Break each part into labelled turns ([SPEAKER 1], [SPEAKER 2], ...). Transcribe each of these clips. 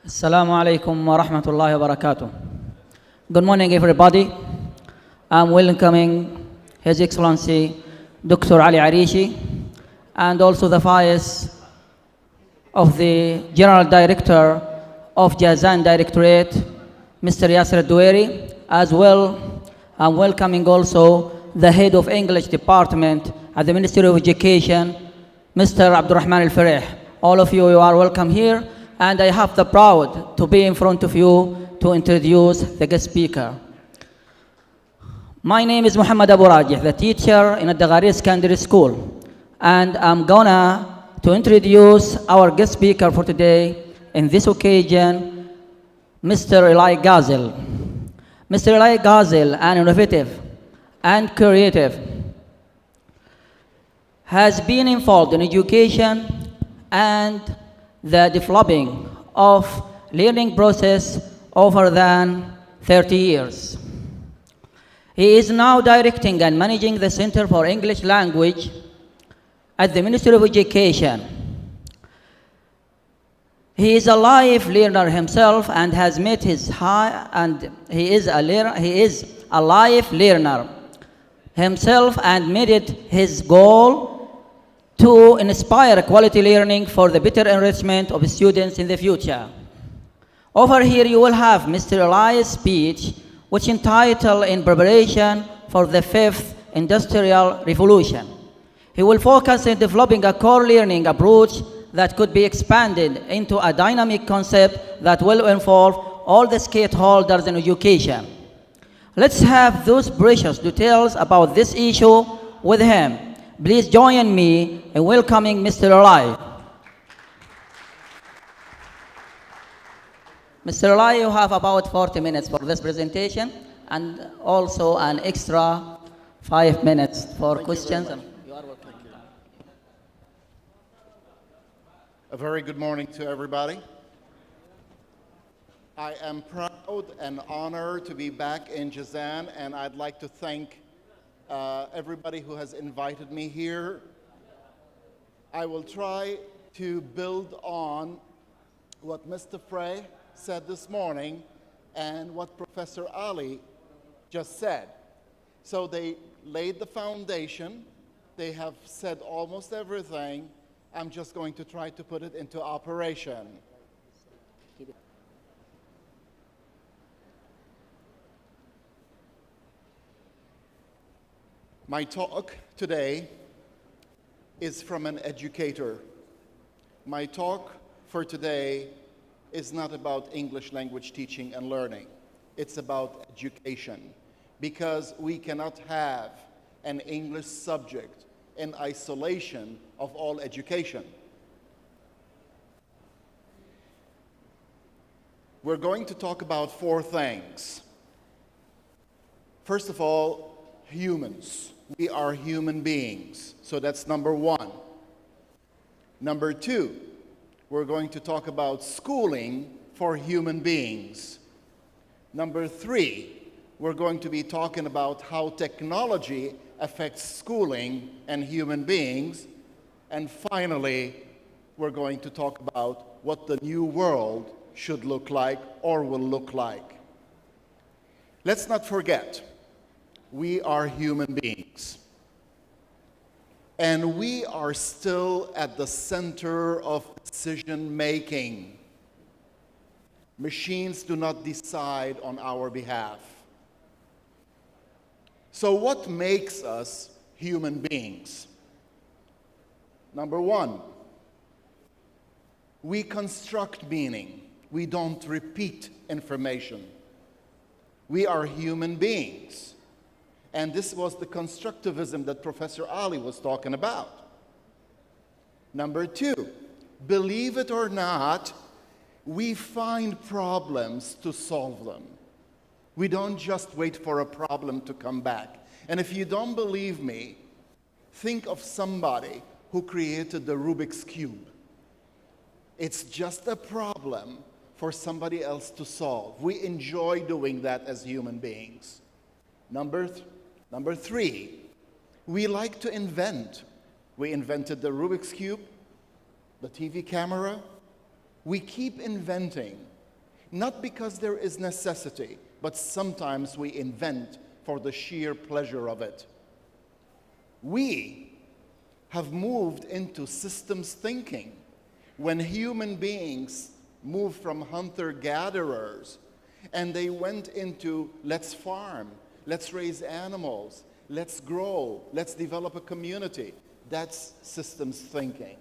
[SPEAKER 1] Assalamu alaikum wa rahmatullahi wa barakatuh. Good morning, everybody. I'm welcoming His Excellency Dr. Ali Arishi and also the Vice of the General Director of Jazan Directorate, Mr. Yasser Doueri, as well. I'm welcoming also the Head of English Department at the Ministry of Education, Mr. Abdurrahman Al-Fareh. All of you are welcome here, and I have the proud to be in front of you to introduce the guest speaker. My name is Mohammed Abu-Rajeh, the teacher in Al-Daghari Secondary School, and I'm gonna to introduce our guest speaker for today in this occasion, Mr. Ell Ghazel. Mr. Ell Ghazel, an innovative and creative, has been involved in education and the developing of learning process over than 30 years. He is now directing and managing the Center for English Language at the Ministry of Education. He is a life learner himself and has met his high, and he is a life learner himself and made it his goal to inspire quality learning for the better enrichment of students in the future. Over here you will have Mr. Ell's speech, which entitled In Preparation for the Fifth Industrial Revolution. He will focus on developing a core learning approach that could be expanded into a dynamic concept that will involve all the stakeholders in education. Let's have those precious details about this issue with him. Please join me in welcoming Mr. Ell. Mr. Ell, you have about 40 minutes for this presentation and also an extra 5 minutes for questions. You are welcome.
[SPEAKER 2] A very good morning to everybody. I am proud and honored to be back in Jazan, and I'd like to thank everybody who has invited me here. I will try to build on what Mr. Frey said this morning and what Professor Ali just said. So they laid the foundation. They have said almost everything. I'm just going to try to put it into operation. My talk today is from an educator. My talk for today is not about English language teaching and learning. It's about education, because we cannot have an English subject in isolation of all education. We're going to talk about 4 things. First of all, humans. We are human beings. So that's number 1. Number 2, we're going to talk about schooling for human beings. Number 3, we're going to be talking about how technology affects schooling and human beings. And finally, we're going to talk about what the new world should look like or will look like. Let's not forget, we are human beings. And we are still at the center of decision making. Machines do not decide on our behalf. So what makes us human beings? Number 1, we construct meaning. We don't repeat information. We are human beings. And this was the constructivism that Professor Ali was talking about. Number 2, believe it or not, we find problems to solve them. We don't just wait for a problem to come back. And if you don't believe me, think of somebody who created the Rubik's Cube. It's just a problem for somebody else to solve. We enjoy doing that as human beings. Number 3, we like to invent. We invented the Rubik's Cube, the TV camera. We keep inventing. Not because there is necessity, but sometimes we invent for the sheer pleasure of it. We have moved into systems thinking when human beings moved from hunter-gatherers and they went into let's farm, let's raise animals, let's grow, let's develop a community. That's systems thinking.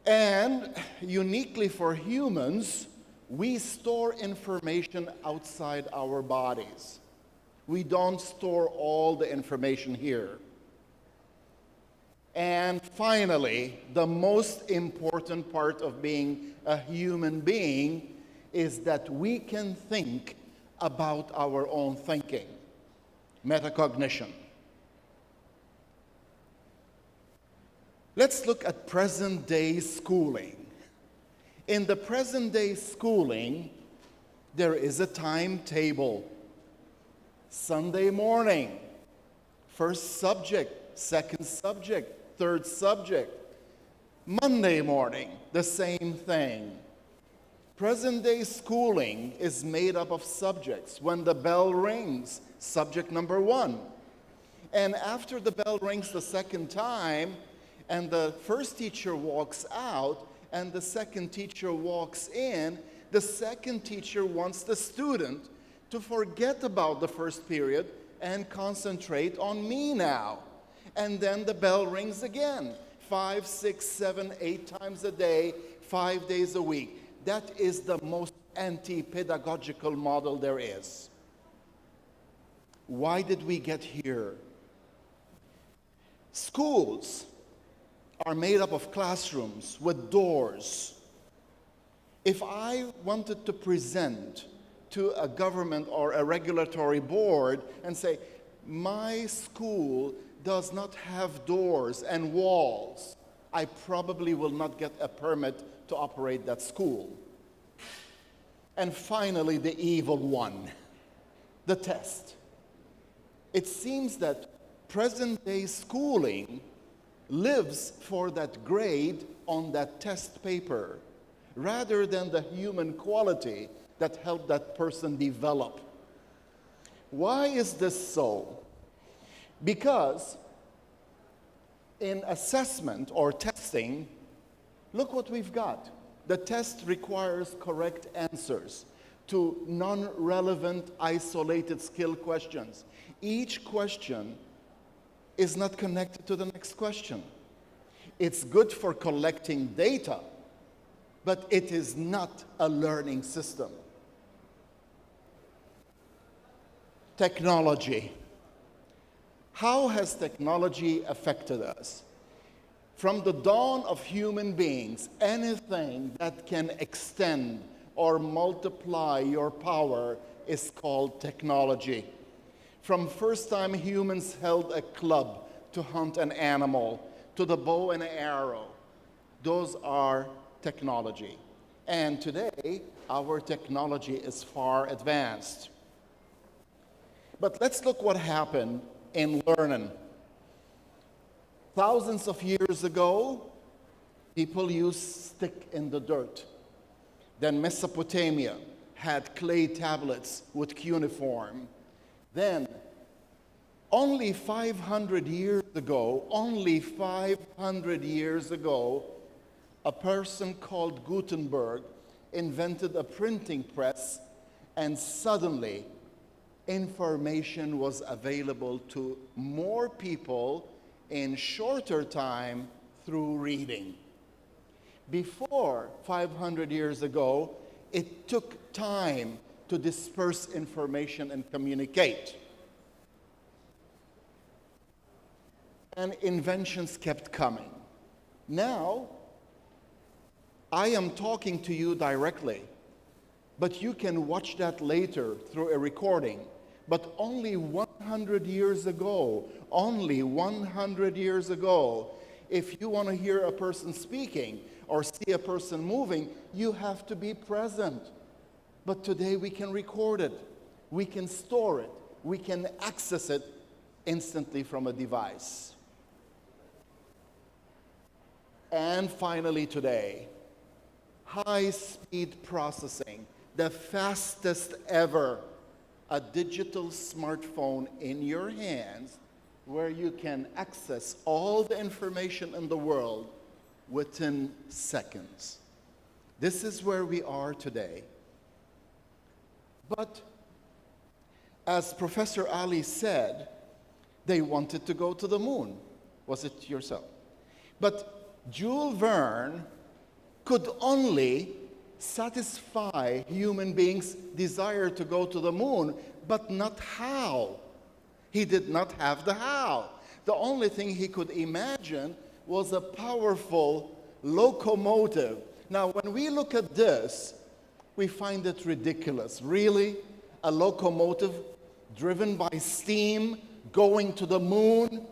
[SPEAKER 2] And uniquely for humans, we store information outside our bodies. We don't store all the information here. And finally, the most important part of being a human being is that we can think about our own thinking. Metacognition. Let's look at present-day schooling. In the present-day schooling, there is a timetable. Sunday morning, first subject, second subject, third subject. Monday morning, the same thing. Present-day schooling is made up of subjects. When the bell rings, subject number 1. And after the bell rings the second time, and the first teacher walks out, and the second teacher walks in, the second teacher wants the student to forget about the first period and concentrate on me now. And then the bell rings again, 5, 6, 7, 8 times a day, 5 days a week. That is the most anti-pedagogical model there is. Why did we get here? Schools are made up of classrooms with doors. If I wanted to present to a government or a regulatory board and say, my school does not have doors and walls, I probably will not get a permit to operate that school. And finally, the evil one, the test. It seems that present-day schooling lives for that grade on that test paper rather than the human quality that helped that person develop. Why is this so? Because in assessment or testing, look what we've got. The test requires correct answers to non-relevant, isolated skill questions. Each question is not connected to the next question. It's good for collecting data, but it is not a learning system. Technology. How has technology affected us? From the dawn of human beings, anything that can extend or multiply your power is called technology. From first time humans held a club to hunt an animal, to the bow and arrow, those are technology. And today, our technology is far advanced. But let's look what happened in learning. Thousands of years ago, people used stick in the dirt. Then Mesopotamia had clay tablets with cuneiform. Then, only 500 years ago, a person called Gutenberg invented a printing press, and suddenly information was available to more people in shorter time through reading. Before 500 years ago, it took time to disperse information and communicate. And inventions kept coming. Now, I am talking to you directly, but you can watch that later through a recording. But only 100 years ago, if you want to hear a person speaking or see a person moving, you have to be present. But today we can record it, we can store it, we can access it instantly from a device. And finally today, high-speed processing. the fastest ever, a digital smartphone in your hands where you can access all the information in the world within seconds. This is where we are today. But as Professor Ali said, they wanted to go to the moon. Was it yourself? But Jules Verne could only satisfy human beings' desire to go to the moon, but not how. He did not have the how. The only thing he could imagine was a powerful locomotive. Now, when we look at this, we find it ridiculous. Really? A locomotive driven by steam going to the moon?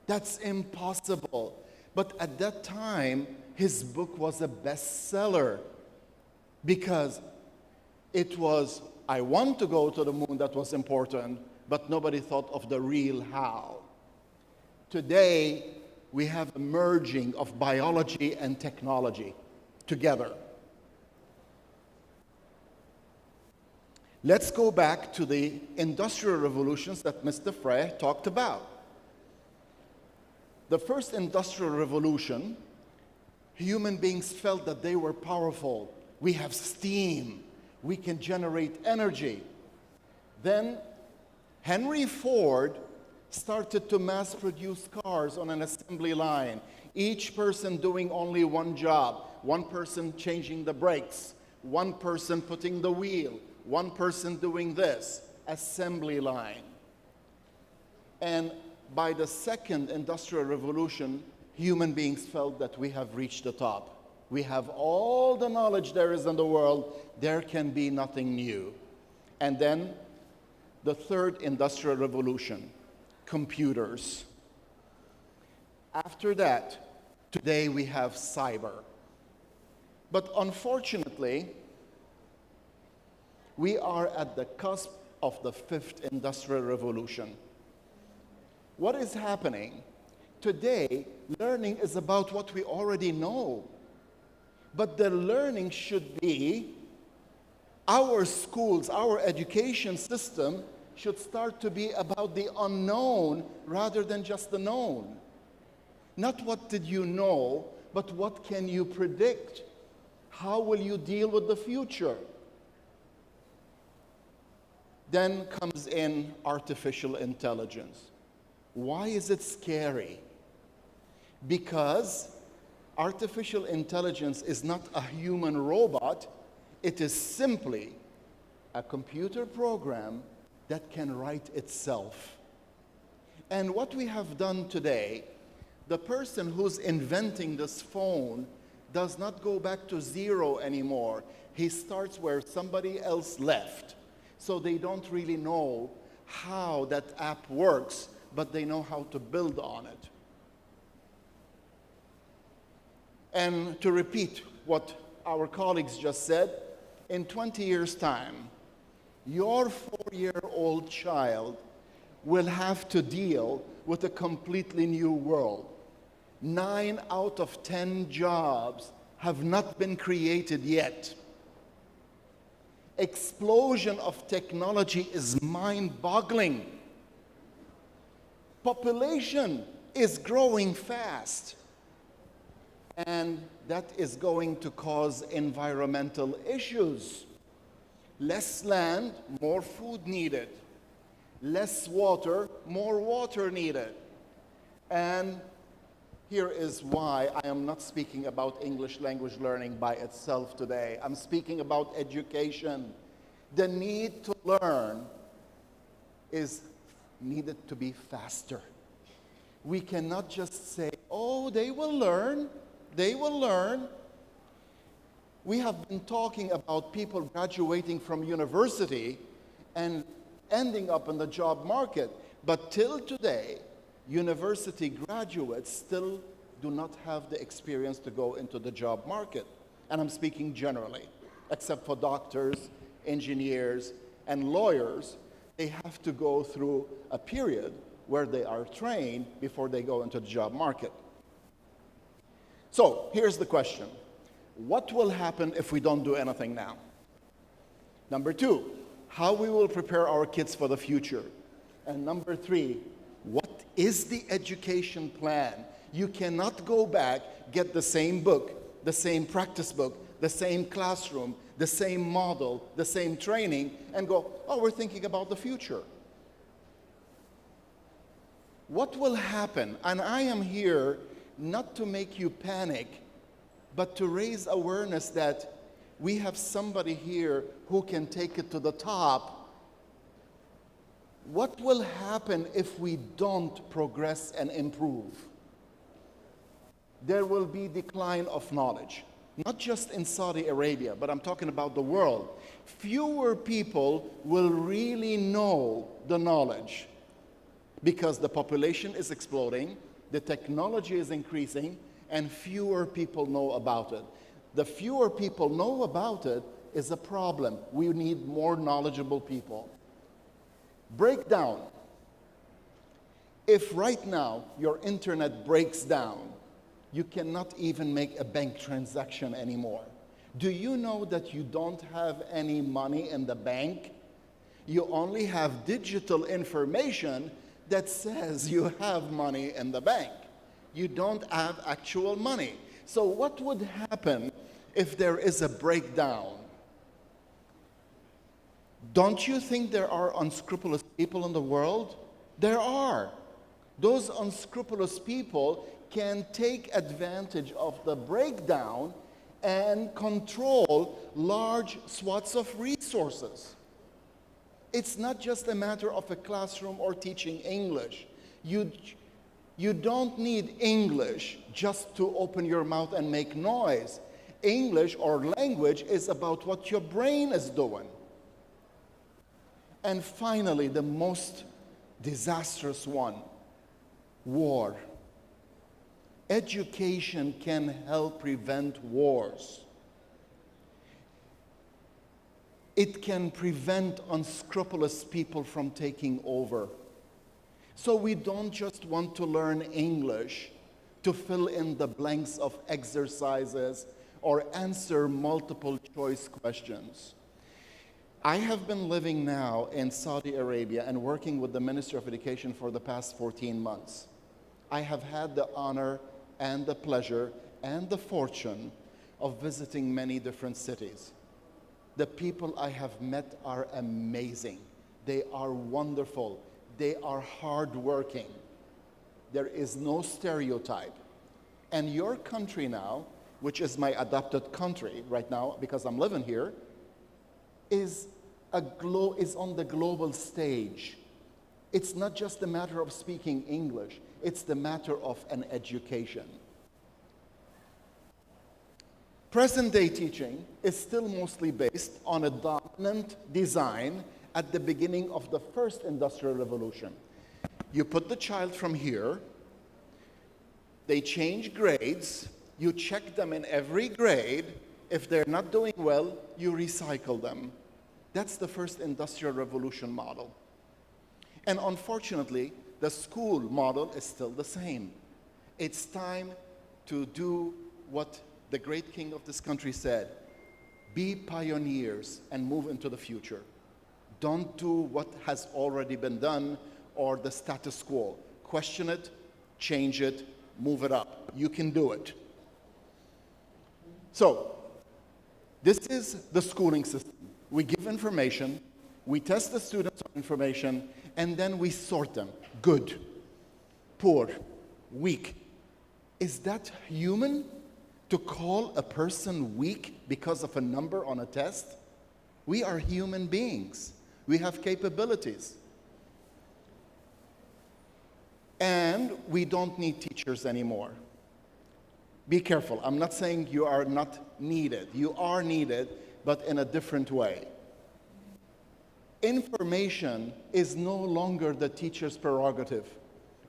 [SPEAKER 2] That's impossible. But at that time, his book was a bestseller because it was, I want to go to the moon, that was important, but nobody thought of the real how. Today, we have a merging of biology and technology together. Let's go back to the industrial revolutions that Mr. Frey talked about. The first industrial revolution, human beings felt that they were powerful. We have steam. We can generate energy. Then Henry Ford started to mass produce cars on an assembly line, each person doing only one job, one person changing the brakes, one person putting the wheel, one person doing this, assembly line. And by the second industrial revolution, human beings felt that we have reached the top. We have all the knowledge there is in the world. There can be nothing new. And then the third industrial revolution, computers. After that, today we have cyber. But unfortunately, we are at the cusp of the fifth industrial revolution. What is happening? Today, learning is about what we already know. But the learning should be, our schools, our education system should start to be about the unknown rather than just the known. Not what did you know, but what can you predict? How will you deal with the future? Then comes in artificial intelligence. Why is it scary? Because artificial intelligence is not a human robot. It is simply a computer program that can write itself. And what we have done today, the person who's inventing this phone does not go back to zero anymore. He starts where somebody else left. So they don't really know how that app works, but they know how to build on it. And to repeat what our colleagues just said, in 20 years' time, your 4-year-old child will have to deal with a completely new world. 9 out of 10 jobs have not been created yet. Explosion of technology is mind-boggling. Population is growing fast. And that is going to cause environmental issues. Less land, more food needed. Less water, more water needed. And here is why I am not speaking about English language learning by itself today. I'm speaking about education. The need to learn is needed to be faster. We cannot just say, oh, they will learn. They will learn. We have been talking about people graduating from university and ending up in the job market. But till today, university graduates still do not have the experience to go into the job market. And I'm speaking generally, except for doctors, engineers, and lawyers. They have to go through a period where they are trained before they go into the job market. So here's the question. What will happen if we don't do anything now? Number two, how we will prepare our kids for the future. And number three, what is the education plan? You cannot go back, get the same book, the same practice book, the same classroom, the same model, the same training, and go, oh, we're thinking about the future. What will happen? And I am here not to make you panic, but to raise awareness that we have somebody here who can take it to the top. What will happen if we don't progress and improve? There will be decline of knowledge, not just in Saudi Arabia, but I'm talking about the world. Fewer people will really know the knowledge because the population is exploding, the technology is increasing, and fewer people know about it. The fewer people know about it is a problem. We need more knowledgeable people. Breakdown. If right now your internet breaks down, you cannot even make a bank transaction anymore. Do you know that you don't have any money in the bank? You only have digital information that says you have money in the bank. You don't have actual money. So what would happen if there is a breakdown? Don't you think there are unscrupulous people in the world? There are. Those unscrupulous people can take advantage of the breakdown and control large swaths of resources. It's not just a matter of a classroom or teaching English. You don't need English just to open your mouth and make noise. English or language is about what your brain is doing. And finally, the most disastrous one, war. Education can help prevent wars. It can prevent unscrupulous people from taking over. So we don't just want to learn English to fill in the blanks of exercises or answer multiple choice questions. I have been living now in Saudi Arabia and working with the Minister of Education for the past 14 months. I have had the honor and the pleasure and the fortune of visiting many different cities. The people I have met are amazing. They are wonderful. They are hardworking. There is no stereotype. And your country now, which is my adopted country right now because I'm living here, is on the global stage. It's not just a matter of speaking English, it's the matter of an education. Present-day teaching is still mostly based on a dominant design at the beginning of the first industrial revolution. You put the child from here, they change grades, you check them in every grade. If they're not doing well, you recycle them. That's the first industrial revolution model. And unfortunately, the school model is still the same. It's time to do what the great king of this country said, be pioneers and move into the future. Don't do what has already been done or the status quo. Question it, change it, move it up. You can do it. So, this is the schooling system. We give information, we test the students on information, and then we sort them. Good, poor, weak. Is that human to call a person weak because of a number on a test? We are human beings. We have capabilities. And we don't need teachers anymore. Be careful. I'm not saying you are not needed. You are needed, but in a different way. Information is no longer the teacher's prerogative.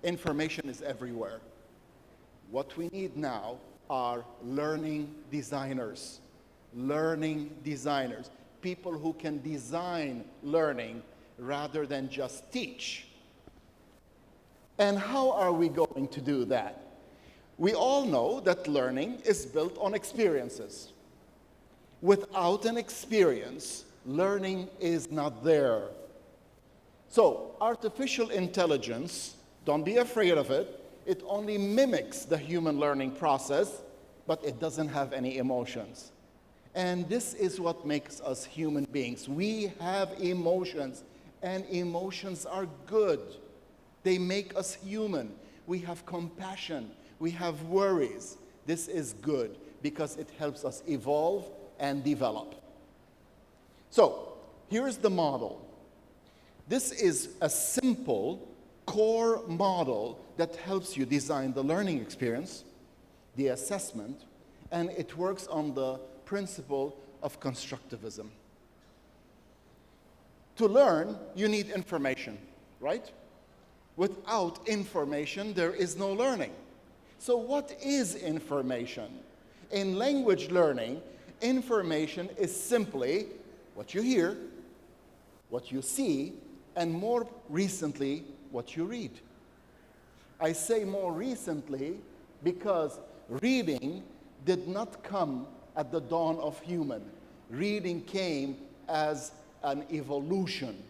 [SPEAKER 2] Information is everywhere. What we need now are learning designers. Learning designers. People who can design learning rather than just teach. And how are we going to do that? We all know that learning is built on experiences. Without an experience, learning is not there. So, artificial intelligence, don't be afraid of it. It only mimics the human learning process, but it doesn't have any emotions. And this is what makes us human beings. We have emotions, and emotions are good. They make us human. We have compassion. We have worries. This is good because it helps us evolve and develop. So, here's the model. This is a simple core model that helps you design the learning experience, the assessment, and it works on the principle of constructivism. To learn, you need information, right? Without information, there is no learning. So what is information? In language learning, information is simply what you hear, what you see, and more recently, what you read. I say more recently because reading did not come at the dawn of human. Reading came as an evolution.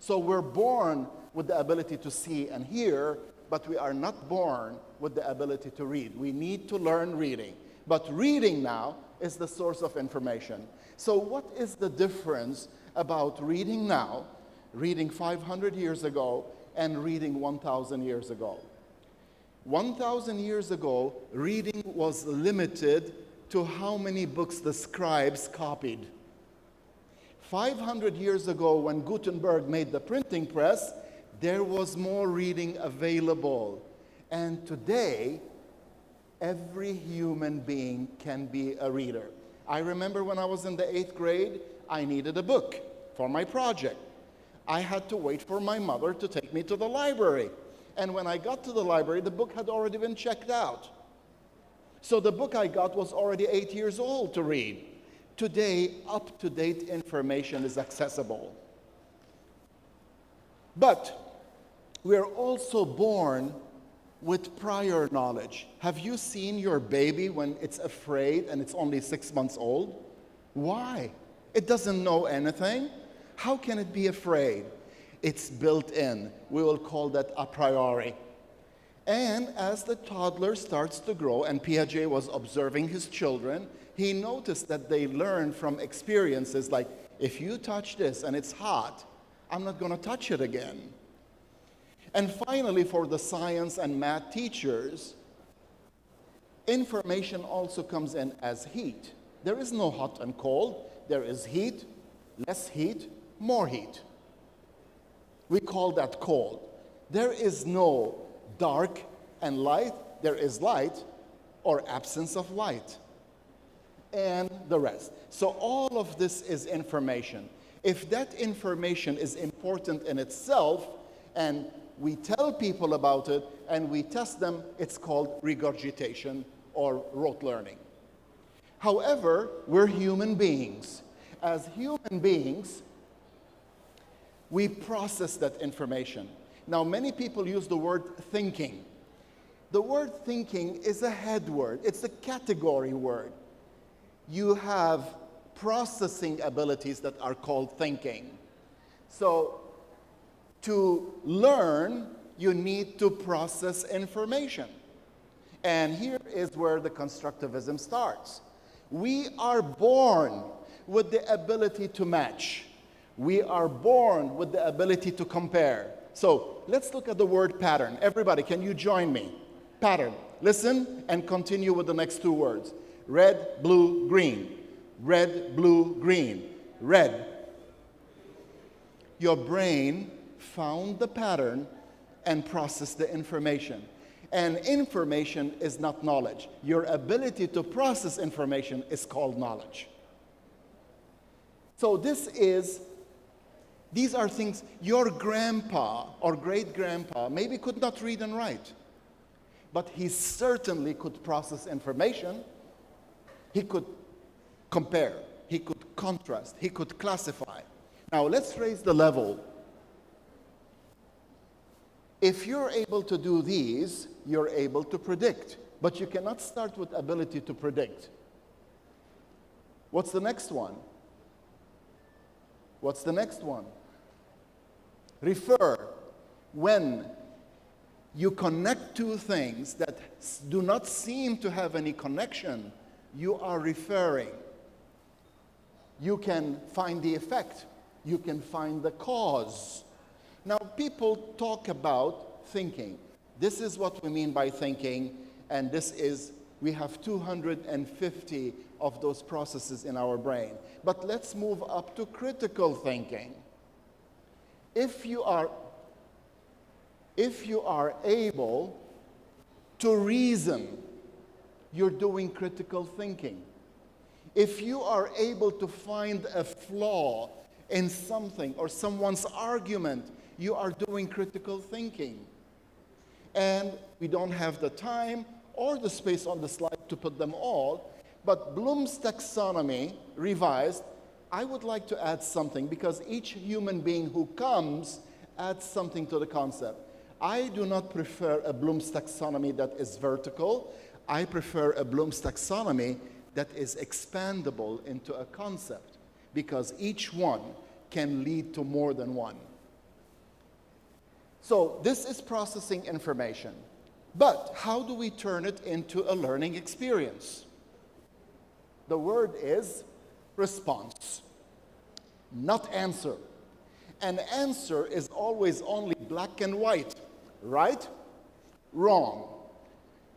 [SPEAKER 2] So we're born with the ability to see and hear, but we are not born with the ability to read. We need to learn reading. But reading now is the source of information. So what is the difference about reading now, reading 500 years ago, and reading 1,000 years ago? 1,000 years ago, reading was limited to how many books the scribes copied. 500 years ago, when Gutenberg made the printing press, there was more reading available. And today, every human being can be a reader. I remember when I was in the 8th grade, I needed a book for my project. I had to wait for my mother to take me to the library. And when I got to the library, the book had already been checked out. So the book I got was already 8 years old to read. Today, up-to-date information is accessible. But we're also born with prior knowledge. Have you seen your baby when it's afraid and it's only 6 months old? Why? It doesn't know anything. How can it be afraid? It's built in. We will call that a priori. And as the toddler starts to grow, and Piaget was observing his children, he noticed that they learn from experiences like, if you touch this and it's hot, I'm not going to touch it again. And finally, for the science and math teachers, information also comes in as heat. There is no hot and cold. There is heat, less heat, more heat. We call that cold. There is no dark and light. There is light or absence of light, and the rest. So all of this is information. If that information is important in itself, and we tell people about it, and we test them, it's called regurgitation or rote learning. However, we're human beings. As human beings, we process that information. Now, many people use the word thinking. The word thinking is a head word. It's a category word. You have processing abilities that are called thinking. So, to learn, you need to process information. And here is where the constructivism starts. We are born with the ability to match. We are born with the ability to compare. So let's look at the word pattern. Everybody, can you join me? Pattern. Listen and continue with the next two words. Red, blue, green. Red, blue, green. Red. Your brain found the pattern and processed the information. And information is not knowledge. Your ability to process information is called knowledge. So these are things your grandpa or great-grandpa maybe could not read and write, but he certainly could process information. He could compare, he could contrast, he could classify. Now let's raise the level. If you're able to do these, you're able to predict, but you cannot start with ability to predict. What's the next one? What's the next one? Refer. When you connect two things that do not seem to have any connection, you are referring. You can find the effect. You can find the cause. Now, people talk about thinking. This is what we mean by thinking, and we have 250 of those processes in our brain. But let's move up to critical thinking. If you are able to reason, you're doing critical thinking. If you are able to find a flaw in something or someone's argument, you are doing critical thinking. And we don't have the time or the space on the slide to put them all, but Bloom's taxonomy, revised, I would like to add something because each human being who comes adds something to the concept. I do not prefer a Bloom's taxonomy that is vertical. I prefer a Bloom's taxonomy that is expandable into a concept because each one can lead to more than one. So this is processing information. But how do we turn it into a learning experience? The word is response, not answer. An answer is always only black and white, right? Wrong.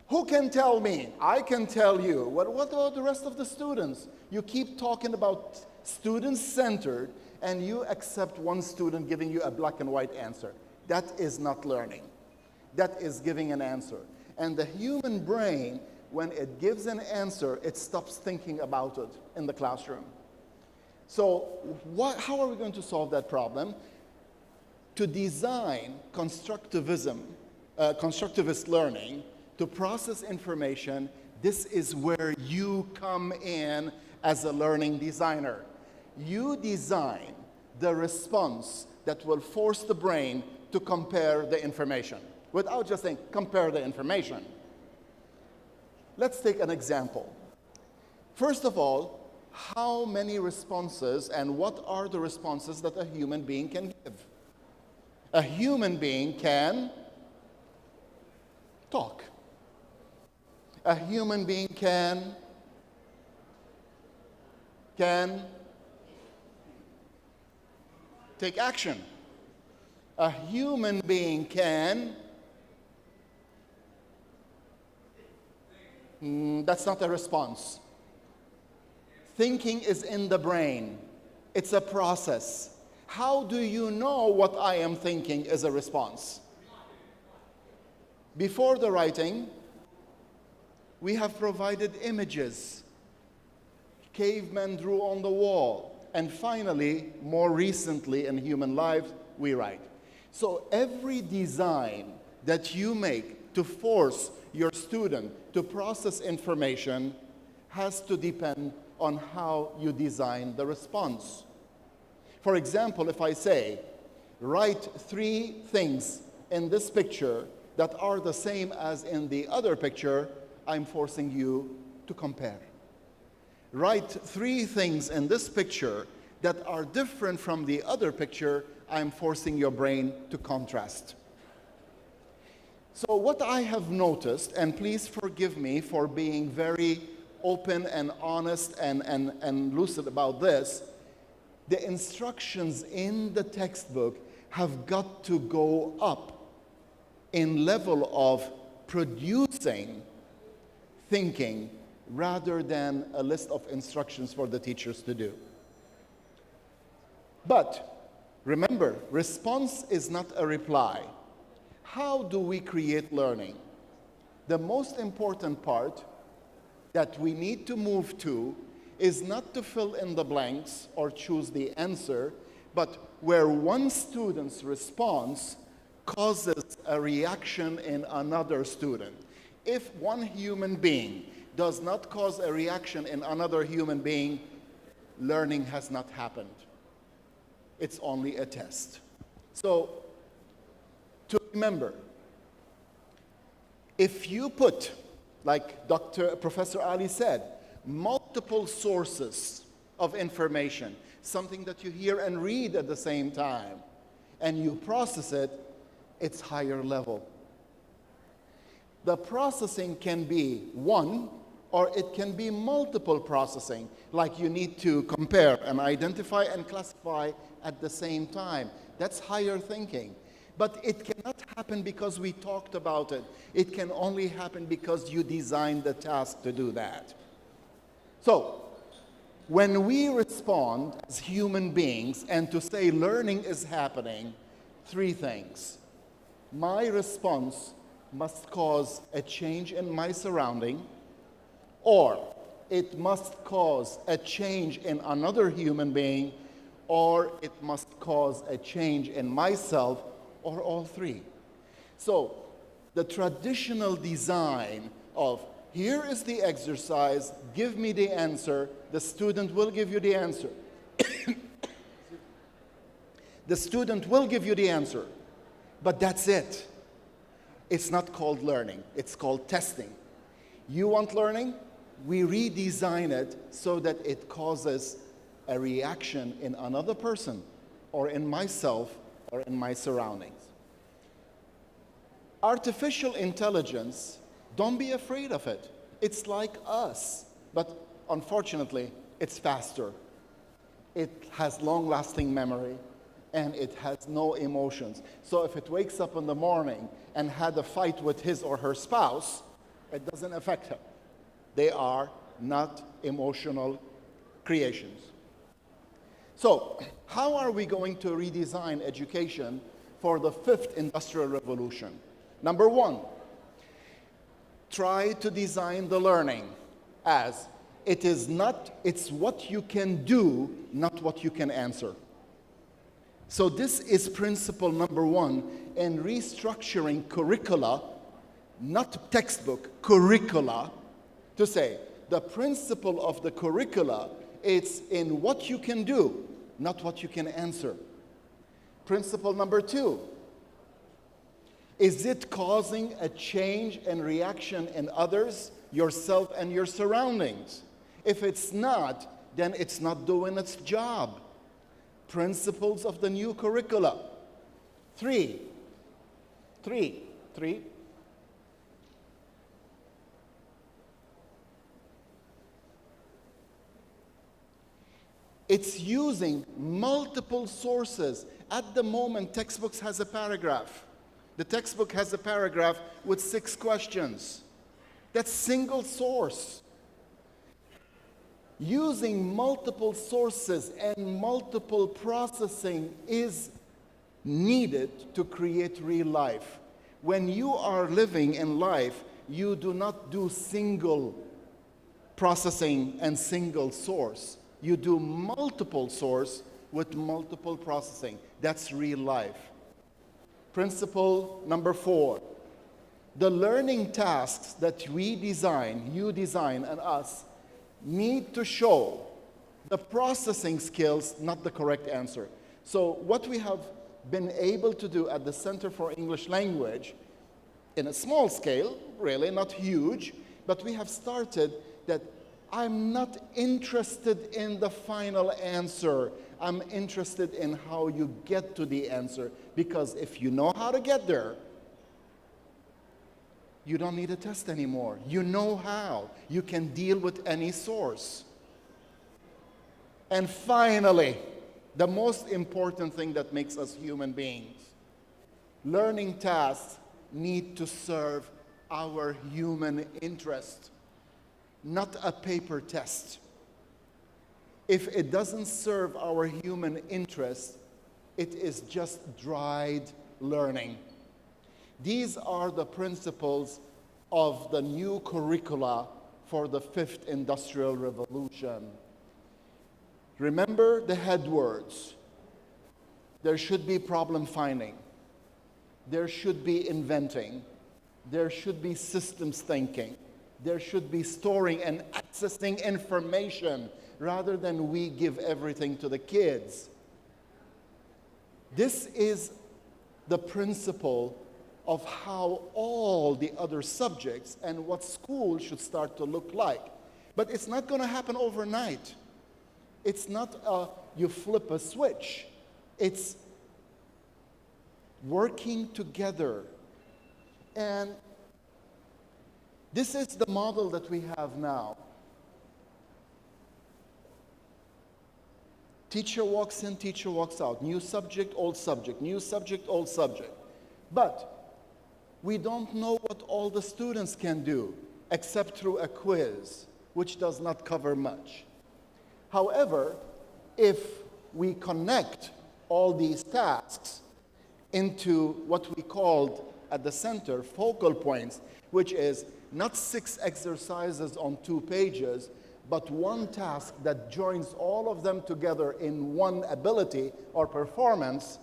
[SPEAKER 2] Who can tell me? I can tell you. What about the rest of the students? You keep talking about student-centered, and you accept one student giving you a black and white answer. That is not learning. That is giving an answer. And the human brain, when it gives an answer, it stops thinking about it in the classroom. So how are we going to solve that problem? To design constructivist learning, to process information, this is where you come in as a learning designer. You design the response that will force the brain to compare the information, without just saying, compare the information. Let's take an example. First of all, how many responses and what are the responses that a human being can give? A human being can talk. A human being can take action. A human being can that's not a response. Thinking is in the brain. It's a process. How do you know what I am thinking is a response? Before the writing, we have provided images. Cavemen drew on the wall. And finally, more recently in human life, we write. So every design that you make to force your student to process information has to depend on how you design the response. For example, if I say, write 3 things in this picture that are the same as in the other picture, I'm forcing you to compare. Write 3 things in this picture that are different from the other picture, I'm forcing your brain to contrast. So what I have noticed, and please forgive me for being very open and honest and lucid about this, the instructions in the textbook have got to go up in level of producing thinking rather than a list of instructions for the teachers to do. But remember, response is not a reply. How do we create learning? The most important part that we need to move to is not to fill in the blanks or choose the answer, but where one student's response causes a reaction in another student. If one human being does not cause a reaction in another human being, learning has not happened. It's only a test. So, to remember, if you put, like Professor Ali said, multiple sources of information, something that you hear and read at the same time, and you process it, it's higher level. The processing can be one, or it can be multiple processing, like you need to compare and identify and classify at the same time. That's higher thinking. But it cannot happen because we talked about it. It can only happen because you designed the task to do that. So, when we respond as human beings and to say learning is happening, three things. My response must cause a change in my surrounding, or it must cause a change in another human being, or it must cause a change in myself, or all three. So the traditional design of here is the exercise, give me the answer, the student will give you the answer. The student will give you the answer, but that's it. It's not called learning, it's called testing. You want learning? We redesign it so that it causes a reaction in another person, or in myself, or in my surroundings. Artificial intelligence, don't be afraid of it. It's like us, but unfortunately, it's faster. It has long-lasting memory, and it has no emotions. So if it wakes up in the morning and had a fight with his or her spouse, it doesn't affect him. They are not emotional creations. So, how are we going to redesign education for the fifth industrial revolution? Number one, try to design the learning as it's what you can do, not what you can answer. So this is principle number one in restructuring curricula, not textbook, curricula, to say the principle of the curricula, it's in what you can do, not what you can answer. Principle number two, is it causing a change and reaction in others, yourself, and your surroundings? If it's not, then it's not doing its job. Principles of the new curricula. Three. It's using multiple sources. At the moment, textbooks has a paragraph. The textbook has a paragraph with 6 questions. That's single source. Using multiple sources and multiple processing is needed to create real life. When you are living in life, you do not do single processing and single source. You do multiple source with multiple processing. That's real life. Principle number 4. The learning tasks that we design, you design, and us, need to show the processing skills, not the correct answer. So what we have been able to do at the Center for English Language, in a small scale, really, not huge, but we have started that I'm not interested in the final answer. I'm interested in how you get to the answer. Because if you know how to get there, you don't need a test anymore. You know how. You can deal with any source. And finally, the most important thing that makes us human beings, learning tasks need to serve our human interest, not a paper test. If it doesn't serve our human interest, it is just dried learning. These are the principles of the new curricula for the fifth industrial revolution. Remember the headwords. There should be problem finding. There should be inventing. There should be systems thinking. There should be storing and accessing information rather than we give everything to the kids. This is the principle of how all the other subjects and what school should start to look like. But it's not going to happen overnight. It's not you flip a switch. It's working together. And this is the model that we have now. Teacher walks in, teacher walks out. New subject, old subject. New subject, old subject. But we don't know what all the students can do except through a quiz, which does not cover much. However, if we connect all these tasks into what we called at the center focal points, which is not 6 exercises on 2 pages, but one task that joins all of them together in one ability or performance,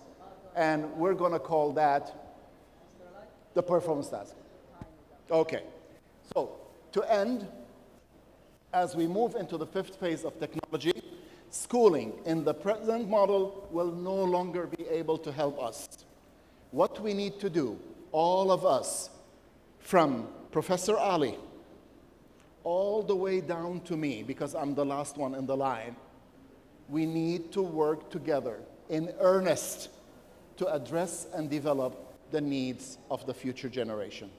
[SPEAKER 2] and we're going to call that the performance task. Okay, so to end, as we move into the 5th phase of technology, schooling in the present model will no longer be able to help us. What we need to do, all of us, from Professor Ali, all the way down to me, because I'm the last one in the line, we need to work together in earnest to address and develop the needs of the future generation.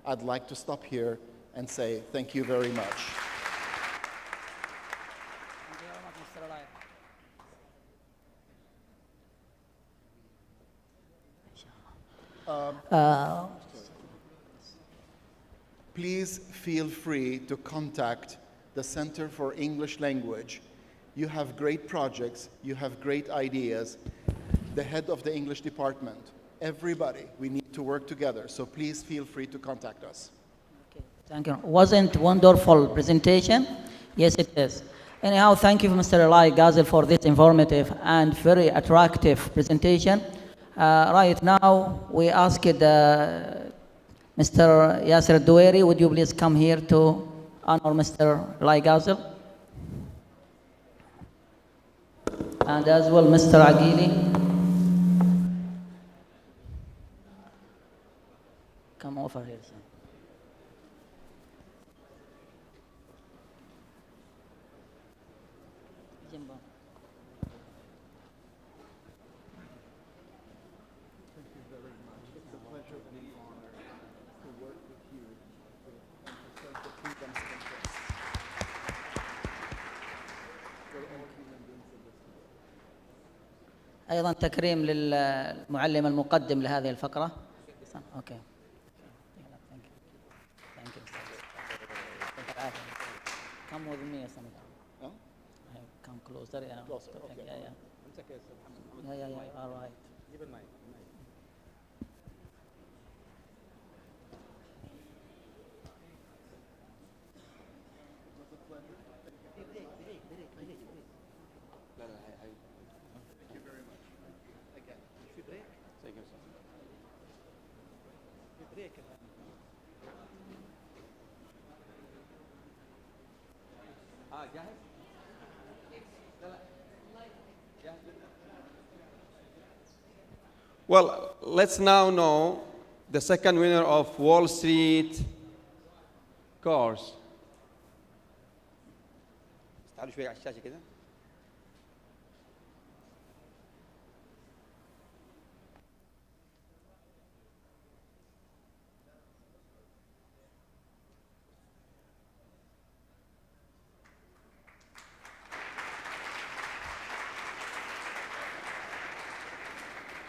[SPEAKER 2] I'd like to stop here and say thank you very much.
[SPEAKER 1] Thank you very much, Mr. Ell.
[SPEAKER 2] Please feel free to contact the Center for English Language. You have great projects, you have great ideas. The head of the English department, everybody, we need to work together. So please feel free to contact us.
[SPEAKER 1] Okay, thank you. Wasn't wonderful presentation? Yes, it is. Anyhow, thank you, Mr. Ell Ghazel, for this informative and very attractive presentation. Right now, we asked Mr. Yasser Doueri, would you please come here to honor Mr. Ell Ghazel? And as well, Mr. Aguili. Come over here, sir. Jimbo. أيضا تكريم للمعلم المقدم لهذه الفقرة. أوكي. Come with me, son. Come closer. Yeah.
[SPEAKER 2] Closer, okay.
[SPEAKER 1] Yeah. Yeah. All right.
[SPEAKER 3] Well, let's now know the second winner of Wall Street course. تعالوا شوي على الشاشة كده.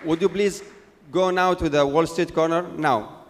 [SPEAKER 3] Would you please go now to the Wall Street corner now?